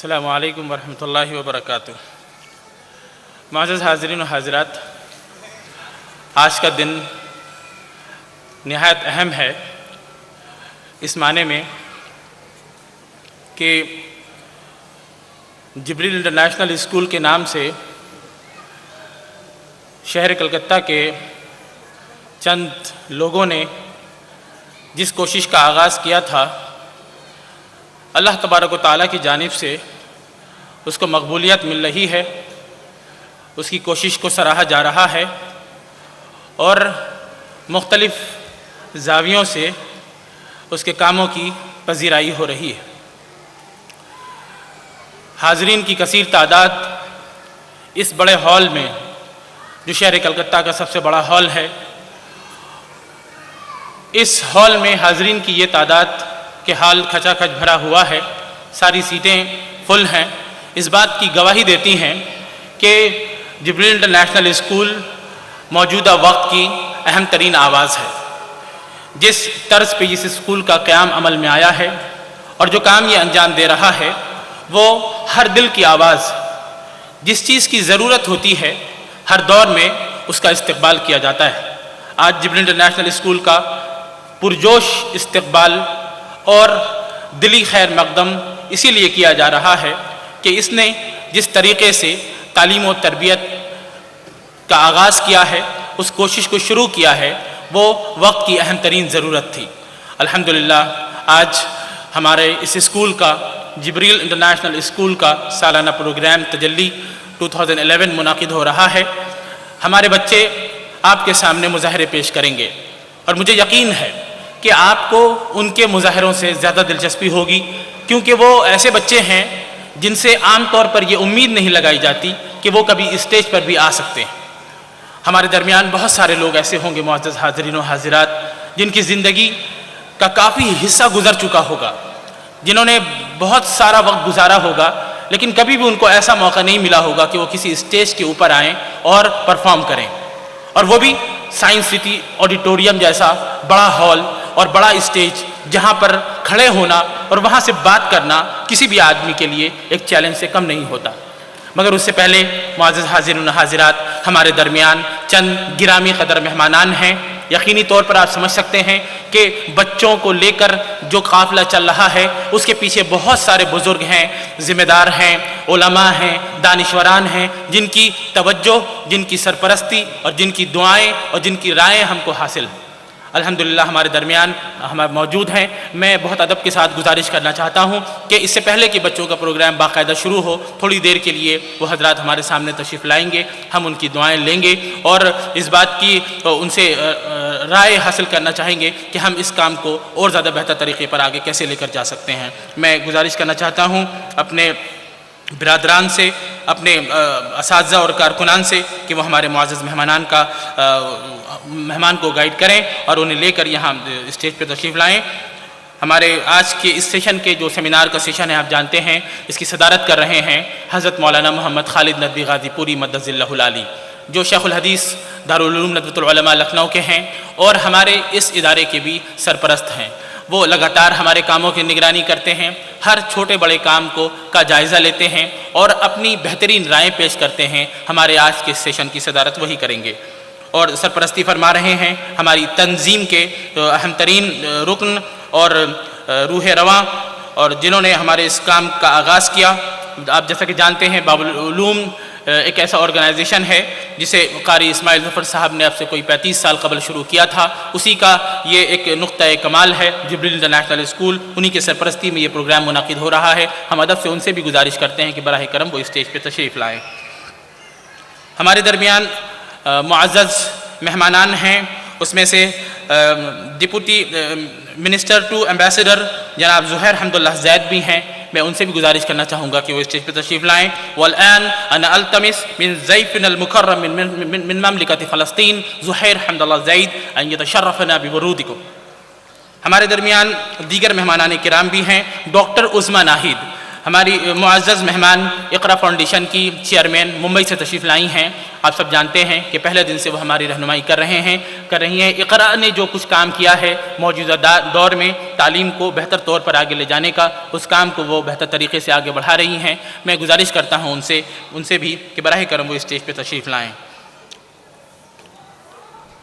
السلام علیکم ورحمۃ اللہ وبرکاتہ۔ معزز حاضرین و حاضرات، آج کا دن نہایت اہم ہے اس معنی میں کہ جبریل انٹرنیشنل اسکول کے نام سے شہر کلکتہ کے چند لوگوں نے جس کوشش کا آغاز کیا تھا، اللہ تبارک و تعالیٰ کی جانب سے اس کو مقبولیت مل رہی ہے، اس کی کوشش کو سراہا جا رہا ہے اور مختلف زاویوں سے اس کے کاموں کی پذیرائی ہو رہی ہے۔ حاضرین کی کثیر تعداد اس بڑے ہال میں، جو شہر کلکتہ کا سب سے بڑا ہال ہے، اس ہال میں حاضرین کی یہ تعداد کہ ہال کھچا کھچ بھرا ہوا ہے، ساری سیٹیں فل ہیں، اس بات کی گواہی دیتی ہیں کہ جبریل انٹرنیشنل اسکول موجودہ وقت کی اہم ترین آواز ہے۔ جس طرز پہ اس اسکول کا قیام عمل میں آیا ہے اور جو کام یہ انجام دے رہا ہے، وہ ہر دل کی آواز، جس چیز کی ضرورت ہوتی ہے ہر دور میں اس کا استقبال کیا جاتا ہے۔ آج جبریل انٹرنیشنل اسکول کا پرجوش استقبال اور دلی خیر مقدم اسی لیے کیا جا رہا ہے کہ اس نے جس طریقے سے تعلیم و تربیت کا آغاز کیا ہے، اس کوشش کو شروع کیا ہے، وہ وقت کی اہم ترین ضرورت تھی۔ الحمدللہ آج ہمارے اس اسکول کا، جبریل انٹرنیشنل اسکول کا سالانہ پروگرام تجلی 2011 منعقد ہو رہا ہے۔ ہمارے بچے آپ کے سامنے مظاہرے پیش کریں گے اور مجھے یقین ہے کہ آپ کو ان کے مظاہروں سے زیادہ دلچسپی ہوگی، کیونکہ وہ ایسے بچے ہیں جن سے عام طور پر یہ امید نہیں لگائی جاتی کہ وہ کبھی اسٹیج پر بھی آ سکتے ہیں۔ ہمارے درمیان بہت سارے لوگ ایسے ہوں گے معزز حاضرین و حاضرات، جن کی زندگی کا کافی حصہ گزر چکا ہوگا، جنہوں نے بہت سارا وقت گزارا ہوگا، لیکن کبھی بھی ان کو ایسا موقع نہیں ملا ہوگا کہ وہ کسی اسٹیج کے اوپر آئیں اور پرفارم کریں، اور وہ بھی سائنس سٹی آڈیٹوریم جیسا بڑا ہال اور بڑا اسٹیج، جہاں پر کھڑے ہونا اور وہاں سے بات کرنا کسی بھی آدمی کے لیے ایک چیلنج سے کم نہیں ہوتا۔ مگر اس سے پہلے معزز حاضرین و حاضرات، ہمارے درمیان چند گرامی قدر مہمانان ہیں۔ یقینی طور پر آپ سمجھ سکتے ہیں کہ بچوں کو لے کر جو قافلہ چل رہا ہے، اس کے پیچھے بہت سارے بزرگ ہیں، ذمہ دار ہیں، علماء ہیں، دانشوران ہیں، جن کی توجہ، جن کی سرپرستی اور جن کی دعائیں اور جن کی رائیں ہم کو حاصل ہیں۔ الحمدللہ ہمارے درمیان موجود ہیں۔ میں بہت ادب کے ساتھ گزارش کرنا چاہتا ہوں کہ اس سے پہلے کہ بچوں کا پروگرام باقاعدہ شروع ہو، تھوڑی دیر کے لیے وہ حضرات ہمارے سامنے تشریف لائیں گے، ہم ان کی دعائیں لیں گے اور اس بات کی ان سے رائے حاصل کرنا چاہیں گے کہ ہم اس کام کو اور زیادہ بہتر طریقے پر آگے کیسے لے کر جا سکتے ہیں۔ میں گزارش کرنا چاہتا ہوں اپنے برادران سے، اپنے اساتذہ اور کارکنان سے کہ وہ ہمارے معزز مہمان کو گائیڈ کریں اور انہیں لے کر یہاں اسٹیج پہ تشریف لائیں۔ ہمارے آج کے اس سیشن کے جو سیمینار کا سیشن ہے، آپ جانتے ہیں اس کی صدارت کر رہے ہیں حضرت مولانا محمد خالد ندوی غازی پوری مدد اللہ العالی، جو شیخ الحدیث دارالعلوم ندوۃ العلماء لکھنؤ کے ہیں اور ہمارے اس ادارے کے بھی سرپرست ہیں۔ وہ لگاتار ہمارے کاموں کی نگرانی کرتے ہیں، ہر چھوٹے بڑے کام کا جائزہ لیتے ہیں اور اپنی بہترین رائیں پیش کرتے ہیں۔ ہمارے آج کے سیشن کی صدارت وہی کریں گے اور سرپرستی فرما رہے ہیں ہماری تنظیم کے اہم ترین رکن اور روح رواں، اور جنہوں نے ہمارے اس کام کا آغاز کیا۔ آپ جیسا کہ جانتے ہیں باب العلوم ایک ایسا آرگنائزیشن ہے جسے قاری اسماعیل ظفر صاحب نے اب سے کوئی 35 سال قبل شروع کیا تھا، اسی کا یہ ایک نقطہ کمال ہے جبریل انٹرنیشنل اسکول، انہی کے سرپرستی میں یہ پروگرام منعقد ہو رہا ہے۔ ہم ادب سے ان سے بھی گزارش کرتے ہیں کہ براہ کرم وہ اسٹیج پہ تشریف لائیں۔ ہمارے درمیان معزز مہمانان ہیں، اس میں سے ڈپٹی منسٹر ٹو ایمبیسڈر جناب زہیر حمداللہ زید بھی ہیں۔ میں ان سے بھی گزارش کرنا چاہوں گا کہ وہ اسٹیج پہ تشریف لائیں۔ والآن انا التمس من ضيفنا المكرم من مملكة فلسطین زہیر حمداللہ زید ان يتشرفنا بورودكم۔ ہمارے درمیان دیگر مہمانان کرام بھی ہیں۔ ڈاکٹر عظمیٰ ناہید ہماری معزز مہمان اقرا فاؤنڈیشن کی چیئرمین ممبئی سے تشریف لائی ہیں. آپ سب جانتے ہیں کہ پہلے دن سے وہ ہماری رہنمائی کر رہی ہیں. اقرا نے جو کچھ کام کیا ہے موجودہ دور میں تعلیم کو بہتر طور پر آگے لے جانے کا، اس کام کو وہ بہتر طریقے سے آگے بڑھا رہی ہیں. میں گزارش کرتا ہوں ان سے بھی کہ براہ کرم وہ اسٹیج پہ تشریف لائیں.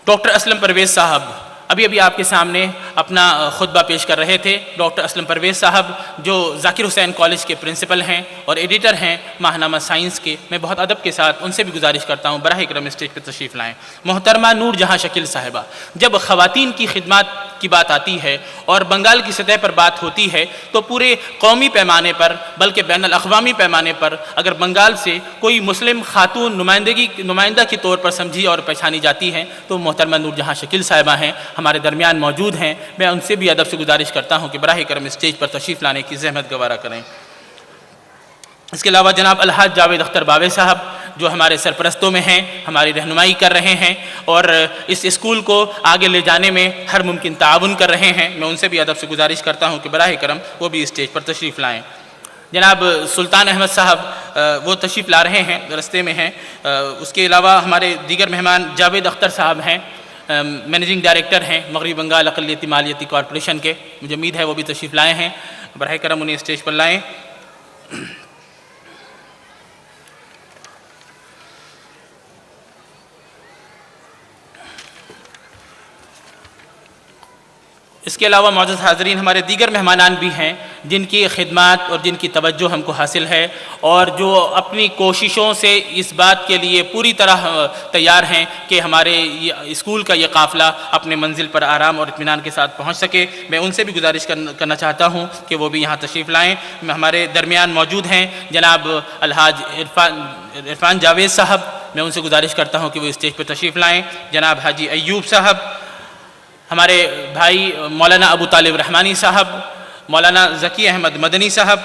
ڈاکٹر اسلم پرویز صاحب ابھی آپ کے سامنے اپنا خطبہ پیش کر رہے تھے. ڈاکٹر اسلم پرویز صاحب جو ذاکر حسین کالج کے پرنسپل ہیں اور ایڈیٹر ہیں ماہنامہ سائنس کے، میں بہت ادب کے ساتھ ان سے بھی گزارش کرتا ہوں براہ کرم اسٹیج پہ تشریف لائیں. محترمہ نور جہاں شکیل صاحبہ، جب خواتین کی خدمات کی بات آتی ہے اور بنگال کی سطح پر بات ہوتی ہے تو پورے قومی پیمانے پر بلکہ بین الاقوامی پیمانے پر اگر بنگال سے کوئی مسلم خاتون نمائندہ کے طور پر سمجھی اور پہچانی جاتی ہیں تو محترمہ نور جہاں شکیل صاحبہ ہیں، ہمارے درمیان موجود ہیں. میں ان سے بھی ادب سے گزارش کرتا ہوں کہ براہ کرم اسٹیج پر تشریف لانے کی زحمت گوارا کریں. اس کے علاوہ جناب الحاج جاوید اختر باوے صاحب جو ہمارے سرپرستوں میں ہیں، ہماری رہنمائی کر رہے ہیں اور اس اسکول کو آگے لے جانے میں ہر ممکن تعاون کر رہے ہیں. میں ان سے بھی ادب سے گزارش کرتا ہوں کہ براہ کرم وہ بھی اسٹیج پر تشریف لائیں. جناب سلطان احمد صاحب وہ تشریف لا رہے ہیں، رستے میں ہیں. اس کے علاوہ ہمارے دیگر مہمان جاوید اختر صاحب ہیں، مینیجنگ ڈائریکٹر ہیں مغربی بنگال اقلیتی مالیاتی کارپوریشن کے. مجھے امید ہے وہ بھی تشریف لائے ہیں. براہ کرم انہیں اسٹیج پر لائیں. اس کے علاوہ معزز حاضرین ہمارے دیگر مہمانان بھی ہیں جن کی خدمات اور جن کی توجہ ہم کو حاصل ہے اور جو اپنی کوششوں سے اس بات کے لیے پوری طرح تیار ہیں کہ ہمارے اسکول کا یہ قافلہ اپنے منزل پر آرام اور اطمینان کے ساتھ پہنچ سکے. میں ان سے بھی گزارش کرنا چاہتا ہوں کہ وہ بھی یہاں تشریف لائیں. ہمارے درمیان موجود ہیں جناب الحاج عرفان جاوید صاحب. میں ان سے گزارش کرتا ہوں کہ وہ اسٹیج پہ تشریف لائیں. جناب حاجی ایوب صاحب، ہمارے بھائی مولانا ابو طالب رحمانی صاحب، مولانا ذکی احمد مدنی صاحب،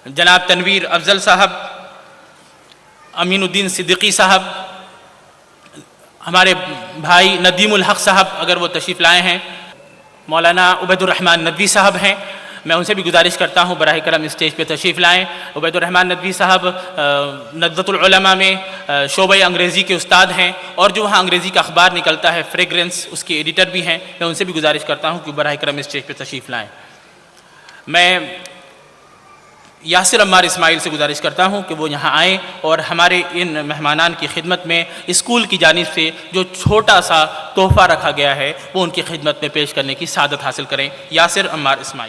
جناب تنویر افضل صاحب، امین الدین صدیقی صاحب، ہمارے بھائی ندیم الحق صاحب اگر وہ تشریف لائے ہیں، مولانا عبید الرحمن ندوی صاحب ہیں. میں ان سے بھی گزارش کرتا ہوں براہ کرم اسٹیج پہ تشریف لائیں. عبید الرحمن ندوی صاحب ندوۃ العلماء میں شعبہ انگریزی کے استاد ہیں اور جو وہاں انگریزی کا اخبار نکلتا ہے فریگرنس، اس کے ایڈیٹر بھی ہیں. میں ان سے بھی گزارش کرتا ہوں کہ براہ کرم اسٹیج پہ تشریف لائیں. میں یاسر عمار اسماعیل سے گزارش کرتا ہوں کہ وہ یہاں آئیں اور ہمارے ان مہمانان کی خدمت میں اسکول کی جانب سے جو چھوٹا سا تحفہ رکھا گیا ہے وہ ان کی خدمت میں پیش کرنے کی سعادت حاصل کریں. یاسر عمار اسماعیل.